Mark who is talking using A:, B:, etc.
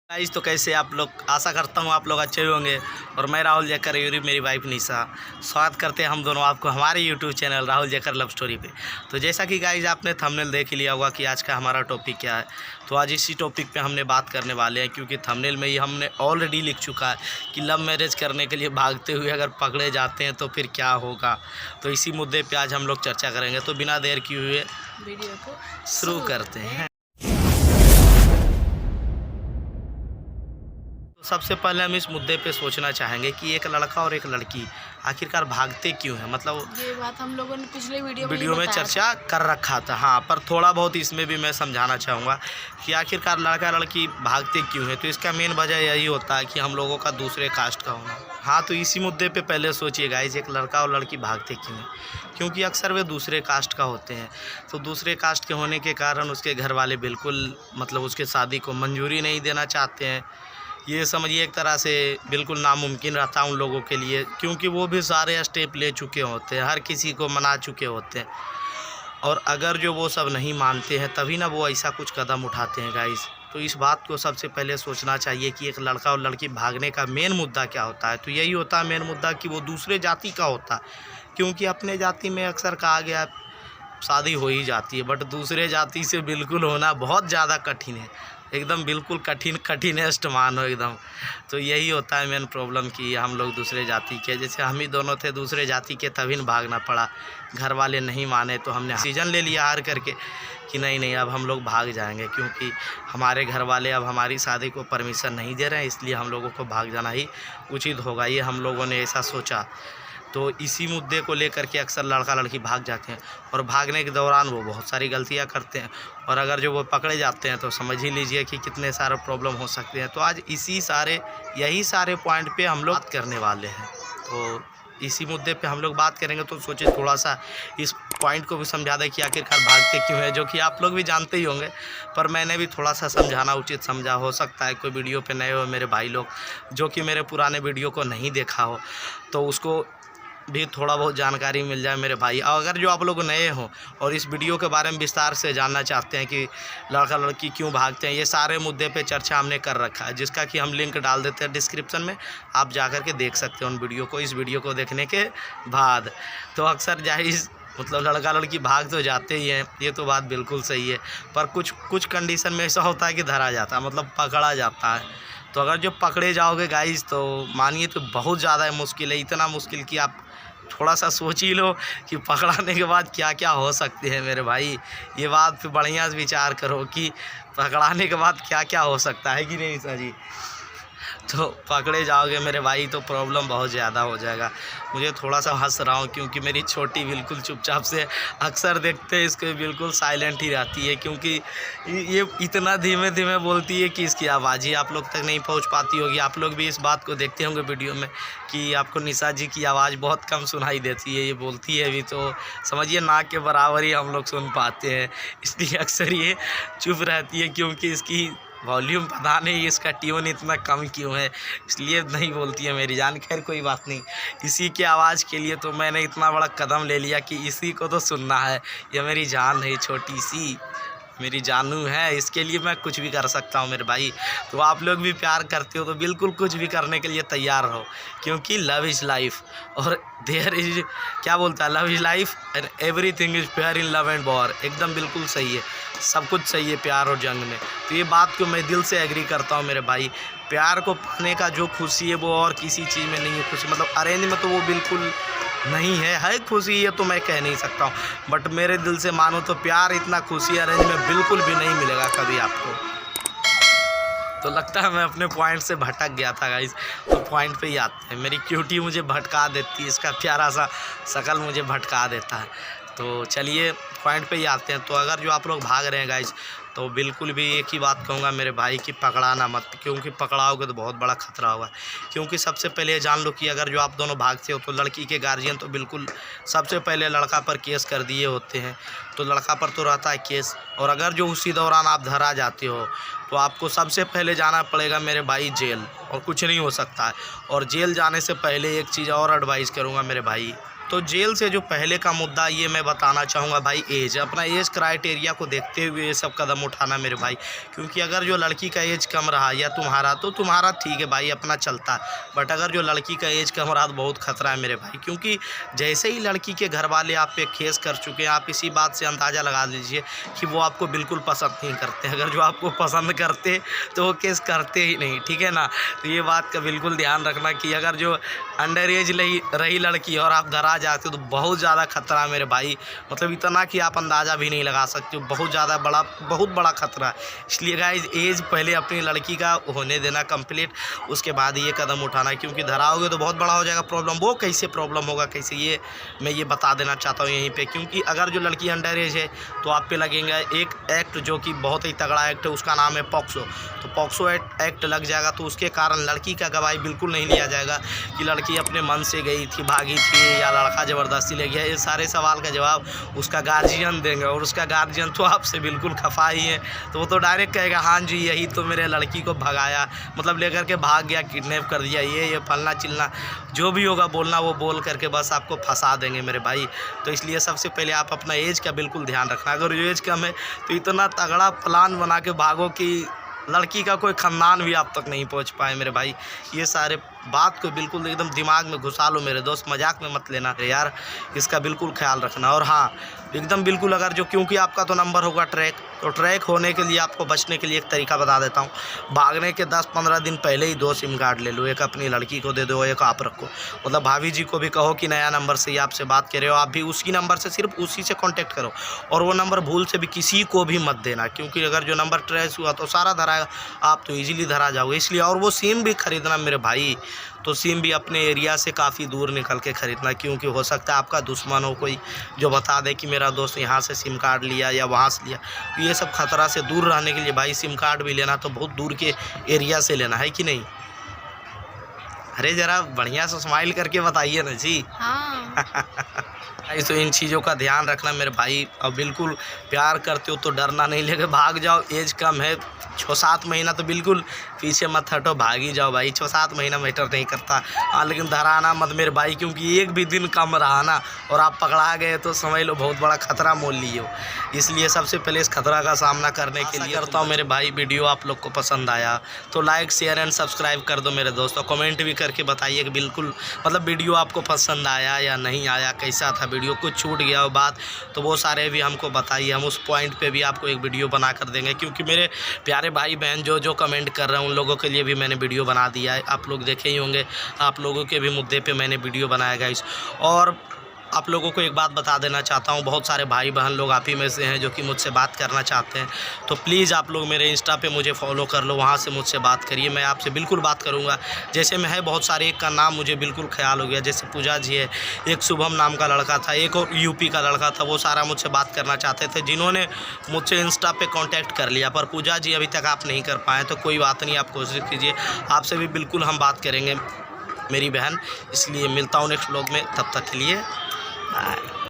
A: Guys तो कैसे आप लोग, आशा करता हूँ आप लोग अच्छे होंगे। और मैं राहुल जक्कर यूरी, मेरी वाइफ निशा, स्वागत करते हैं हम दोनों आपको हमारे YouTube channel Rahul Jakkar love story पे। तो जैसा कि गाइस आपने थंबनेल देख ही लिया होगा कि आज का हमारा टॉपिक क्या है। तो आज इसी टॉपिक पे हमने बात करने वाले हैं, क्योंकि थंबनेल में ही हमने ऑलरेडी लिख चुका है कि लव मैरिज करने के लिए भागते हुए अगर पकड़े जाते हैं तो फिर क्या होगा। तो इसी मुद्दे पर आज हम लोग चर्चा करेंगे। तो बिना देर किए हुए
B: वीडियो को
A: शुरू करते हैं। सबसे पहले हम इस मुद्दे पे सोचना चाहेंगे कि एक लड़का और एक लड़की आखिरकार भागते क्यों हैं। मतलब
B: ये बात हम लोगों ने पिछले वीडियो
A: में चर्चा कर रखा था। हाँ, पर थोड़ा बहुत इसमें भी मैं समझाना चाहूँगा कि आखिरकार लड़का लड़की भागते क्यों हैं। तो इसका मेन वजह यही होता है कि हम लोगों का दूसरे कास्ट का होना। हाँ, तो इसी मुद्दे पे पहले सोचिए गाइस, एक लड़का और लड़की भागते क्यों हैं। क्योंकि अक्सर वे दूसरे कास्ट का होते हैं। तो दूसरे कास्ट के होने के कारण उसके घर वाले बिल्कुल मतलब उसके शादी को मंजूरी नहीं देना चाहते हैं। ये समझिए एक तरह से बिल्कुल नामुमकिन रहता है उन लोगों के लिए, क्योंकि वो भी सारे स्टेप ले चुके होते हैं, हर किसी को मना चुके होते हैं। और अगर जो वो सब नहीं मानते हैं तभी ना वो ऐसा कुछ कदम उठाते हैं गाइस। तो इस बात को सबसे पहले सोचना चाहिए कि एक लड़का और लड़की भागने का मेन मुद्दा क्या होता है। तो यही होता है मेन मुद्दा कि वो दूसरे जाति का होता है। क्योंकि अपने जाति में अक्सर कहा गया शादी हो ही जाती है, बट दूसरे जाति से बिल्कुल होना बहुत ज़्यादा कठिन है। एकदम बिल्कुल कठिनेस्ट मानो एकदम। तो यही होता है मेन प्रॉब्लम कि हम लोग दूसरे जाति के, जैसे हम ही दोनों थे दूसरे जाति के, तभी न भागना पड़ा। घर वाले नहीं माने तो हमने डिसीजन ले लिया हार करके कि नहीं अब हम लोग भाग जाएंगे, क्योंकि हमारे घर वाले अब हमारी शादी को परमिशन नहीं दे रहे हैं, इसलिए हम लोगों को भाग जाना ही उचित होगा। ये हम लोगों ने ऐसा सोचा। तो इसी मुद्दे को लेकर के अक्सर लड़का लड़की भाग जाते हैं, और भागने के दौरान वो बहुत सारी गलतियां करते हैं। और अगर जो वो पकड़े जाते हैं तो समझ ही लीजिए कि कितने सारे प्रॉब्लम हो सकते हैं। तो आज यही सारे पॉइंट पे हम लोग बात करने वाले हैं। तो इसी मुद्दे पे हम लोग बात करेंगे। तो सोचिए थोड़ा सा इस पॉइंट को भी समझा दें कि आखिरकार भागते क्यों है, जो कि आप लोग भी जानते ही होंगे, पर मैंने भी थोड़ा सा समझाना उचित समझा। हो सकता है कोई वीडियो पे नए हो मेरे भाई लोग, जो कि मेरे पुराने वीडियो को नहीं देखा हो, तो उसको भी थोड़ा बहुत जानकारी मिल जाए मेरे भाई। और अगर जो आप लोग नए हो और इस वीडियो के बारे में विस्तार से जानना चाहते हैं कि लड़का लड़की क्यों भागते हैं, ये सारे मुद्दे पे चर्चा हमने कर रखा है, जिसका कि हम लिंक डाल देते हैं डिस्क्रिप्शन में। आप जाकर के देख सकते हैं उन वीडियो को इस वीडियो को देखने के बाद। तो अक्सर जाहिर मतलब लड़का लड़की भाग तो जाते ही हैं, ये तो बात बिल्कुल सही है, पर कुछ कंडीशन में ऐसा होता है कि धरा जाता है, मतलब पकड़ा जाता है। तो अगर जो पकड़े जाओगे गाइस तो मानिए तो बहुत ज़्यादा मुश्किल है। इतना मुश्किल कि आप थोड़ा सा सोच ही लो कि पकड़ाने के बाद क्या क्या हो सकते हैं मेरे भाई। ये बात पे बढ़िया से विचार करो कि पकड़ाने के बाद क्या क्या हो सकता है कि नहीं सर जी। तो पकड़े जाओगे मेरे भाई तो प्रॉब्लम बहुत ज़्यादा हो जाएगा। मुझे थोड़ा सा हंस रहा हूँ क्योंकि मेरी छोटी बिल्कुल चुपचाप से अक्सर देखते हैं इसको, बिल्कुल साइलेंट ही रहती है, क्योंकि ये इतना धीमे धीमे बोलती है कि इसकी आवाज़ ही आप लोग तक नहीं पहुँच पाती होगी। आप लोग भी इस बात को देखते होंगे वीडियो में कि आपको निशा जी की आवाज़ बहुत कम सुनाई देती है। ये बोलती है भी तो समझिए नाक के बराबर ही हम लोग सुन पाते हैं, इसलिए अक्सर ये चुप रहती है, क्योंकि इसकी वॉल्यूम पता नहीं इसका ट्यून इतना कम क्यों है, इसलिए नहीं बोलती है मेरी जान। खैर कोई बात नहीं, इसी की आवाज़ के लिए तो मैंने इतना बड़ा कदम ले लिया कि इसी को तो सुनना है। ये मेरी जान है, छोटी सी मेरी जानू है, इसके लिए मैं कुछ भी कर सकता हूँ मेरे भाई। तो आप लोग भी प्यार करते हो तो बिल्कुल कुछ भी करने के लिए तैयार रहो, क्योंकि लव इज़ लाइफ। और देयर इज क्या बोलता है, love is life and everything is fair in love and war. एकदम बिल्कुल सही है, सब कुछ सही है प्यार और जंग में। तो ये बात को मैं दिल से एग्री करता हूँ मेरे भाई। प्यार को पाने का जो खुशी है वो और किसी चीज़ में नहीं है खुशी। मतलब अरेंज में तो वो बिल्कुल नहीं है खुशी, ये तो मैं कह नहीं सकता हूँ, बट मेरे दिल से मानो तो प्यार इतना खुशी अरेंज में बिल्कुल भी नहीं मिलेगा कभी आपको। तो लगता है मैं अपने पॉइंट से भटक गया था गाइस। तो पॉइंट पे ही आते हैं, मेरी क्यूटी मुझे भटका देती है, इसका प्यारा सा शकल मुझे भटका देता है। तो चलिए पॉइंट पे ही आते हैं। तो अगर जो आप लोग भाग रहे हैं गाइस, तो बिल्कुल भी एक ही बात कहूँगा मेरे भाई कि पकड़ाना मत, क्योंकि पकड़ाओगे तो बहुत बड़ा खतरा होगा। क्योंकि सबसे पहले जान लो कि अगर जो आप दोनों भागते हो तो लड़की के गार्जियन तो बिल्कुल सबसे पहले लड़का पर केस कर दिए होते हैं। तो लड़का पर तो रहता है केस, और अगर जो उसी दौरान आप धरा जाते हो तो आपको सबसे पहले जाना पड़ेगा मेरे भाई जेल, और कुछ नहीं हो सकता है। और जेल जाने से पहले एक चीज़ और एडवाइस करूँगा मेरे भाई, तो जेल से जो पहले का मुद्दा ये मैं बताना चाहूँगा भाई, एज, अपना एज क्राइटेरिया को देखते हुए ये सब कदम उठाना मेरे भाई। क्योंकि अगर जो लड़की का एज कम रहा या तुम्हारा, तो तुम्हारा ठीक है भाई, अपना चलता है। बट अगर जो लड़की का एज कम रहा तो बहुत खतरा है मेरे भाई। क्योंकि जैसे ही लड़की के घर वाले आप पे केस कर चुके हैं, आप इसी बात से अंदाज़ा लगा लीजिए कि वो आपको बिल्कुल पसंद नहीं करते। अगर जो आपको पसंद करते तो वो केस करते ही नहीं, ठीक है ना। तो ये बात का बिल्कुल ध्यान रखना कि अगर जो अंडर एज रही लड़की और आप धरा जाते हो तो बहुत ज़्यादा खतरा है मेरे भाई। मतलब इतना कि आप अंदाज़ा भी नहीं लगा सकते हो, बहुत बड़ा खतरा है। इसलिए गाइस एज पहले अपनी लड़की का होने देना कंप्लीट, उसके बाद ये कदम उठाना। क्योंकि धराओगे तो बहुत बड़ा हो जाएगा प्रॉब्लम। वो कैसे प्रॉब्लम होगा, कैसे, ये मैं ये बता देना चाहता हूँ यहीं पे। क्योंकि अगर जो लड़की अंडर एज है तो आप पे लगेगा एक एक्ट जो कि बहुत ही तगड़ा एक्ट है, उसका नाम है पॉक्सो। तो पॉक्सो एक्ट लग जाएगा तो उसके कारण लड़की का गवाही बिल्कुल नहीं लिया जाएगा कि लड़की अपने मन से गई थी, भागी थी, या लड़का ज़बरदस्ती ले गया। ये सारे सवाल का जवाब उसका गार्जियन देंगे, और उसका गार्जियन तो आपसे बिल्कुल खफा ही है। तो वो तो डायरेक्ट कहेगा हाँ जी यही तो मेरे लड़की को भगाया, मतलब लेकर के भाग गया, किडनैप कर दिया, ये फलना चिलना जो भी होगा बोलना, वो बोल करके बस आपको फंसा देंगे मेरे भाई। तो इसलिए सबसे पहले आप अपना एज का बिल्कुल ध्यान रखना। अगर एज कम है तो इतना तगड़ा प्लान बना के भागो कि लड़की का कोई ख़ानदान भी आप तक नहीं पहुंच पाए मेरे भाई। ये सारे बात को बिल्कुल एकदम दिमाग में घुसा लो मेरे दोस्त, मजाक में मत लेना यार, इसका बिल्कुल ख्याल रखना। और हाँ एकदम बिल्कुल, अगर जो, क्योंकि आपका तो नंबर होगा ट्रैक, तो ट्रैक होने के लिए आपको बचने के लिए एक तरीका बता देता हूँ। भागने के 10-15 दिन पहले ही 2 सिम कार्ड ले लो, एक अपनी लड़की को दे दो, एक आप रखो। मतलब भाभी जी को भी कहो कि नया नंबर से ही आपसे बात कर रहे हो, आप भी उसी नंबर से, सिर्फ उसी से कॉन्टैक्ट करो। और वो नंबर भूल से भी किसी को भी मत देना, क्योंकि अगर जो नंबर ट्रेस हुआ तो सारा धराएगा, आप तो ईजिली धरा जाओगे। इसलिए, और वो सिम भी ख़रीदना मेरे भाई, तो सिम भी अपने एरिया से काफ़ी दूर निकल के ख़रीदना। क्योंकि हो सकता है आपका दुश्मन हो कोई जो बता दे कि मेरा दोस्त यहाँ से सिम कार्ड लिया या वहाँ से लिया। तो ये सब खतरा से दूर रहने के लिए भाई सिम कार्ड भी लेना तो बहुत दूर के एरिया से लेना है कि नहीं। अरे ज़रा बढ़िया से स्माइल करके बताइए ना जी।
B: हाँ।
A: तो इन चीज़ों का ध्यान रखना मेरे भाई। और बिल्कुल प्यार करते हो तो डरना नहीं, लेके भाग जाओ। एज कम है 6-7 महीना तो बिल्कुल पीछे मत हटो, भाग ही जाओ भाई। 6-7 महीना मैटर नहीं करता। हाँ लेकिन धराना मत मेरे भाई, क्योंकि एक भी दिन कम रहा ना और आप पकड़ा गए तो समझ लो बहुत बड़ा खतरा मोल लिए हो। इसलिए सबसे पहले इस खतरा का सामना करने के लिए करता हूँ मेरे भाई, वीडियो आप लोग को पसंद आया तो लाइक शेयर एंड सब्सक्राइब कर दो मेरे दोस्तों। कमेंट भी करके बताइए कि बिल्कुल मतलब वीडियो आपको पसंद आया या नहीं आया, कैसा था वीडियो, कुछ छूट गया हो बात तो वो सारे भी हमको बताइए। हम उस पॉइंट पे भी आपको एक वीडियो बना कर देंगे। क्योंकि मेरे प्यारे भाई बहन जो कमेंट कर रहे हैं उन लोगों के लिए भी मैंने वीडियो बना दिया है। आप लोग देखे ही होंगे, आप लोगों के भी मुद्दे पे मैंने वीडियो बनाया गाइस। और आप लोगों को एक बात बता देना चाहता हूँ, बहुत सारे भाई बहन लोग आप ही में से हैं जो कि मुझसे बात करना चाहते हैं। तो प्लीज़ आप लोग मेरे इंस्टा पे मुझे फॉलो कर लो, वहाँ से मुझसे बात करिए, मैं आपसे बिल्कुल बात करूँगा। जैसे मैं है बहुत सारे, एक का नाम मुझे बिल्कुल ख्याल हो गया, जैसे पूजा जी है, एक शुभम नाम का लड़का था, एक और यूपी का लड़का था, वो सारा मुझसे बात करना चाहते थे जिन्होंने मुझसे इंस्टा पे कॉन्टैक्ट कर लिया। पर पूजा जी अभी तक आप नहीं कर पाए, तो कोई बात नहीं, आप कोशिश कीजिए, आपसे भी बिल्कुल हम बात करेंगे मेरी बहन। इसलिए मिलता हूँ नेक्स्ट व्लॉग में, तब तक के लिए बाय।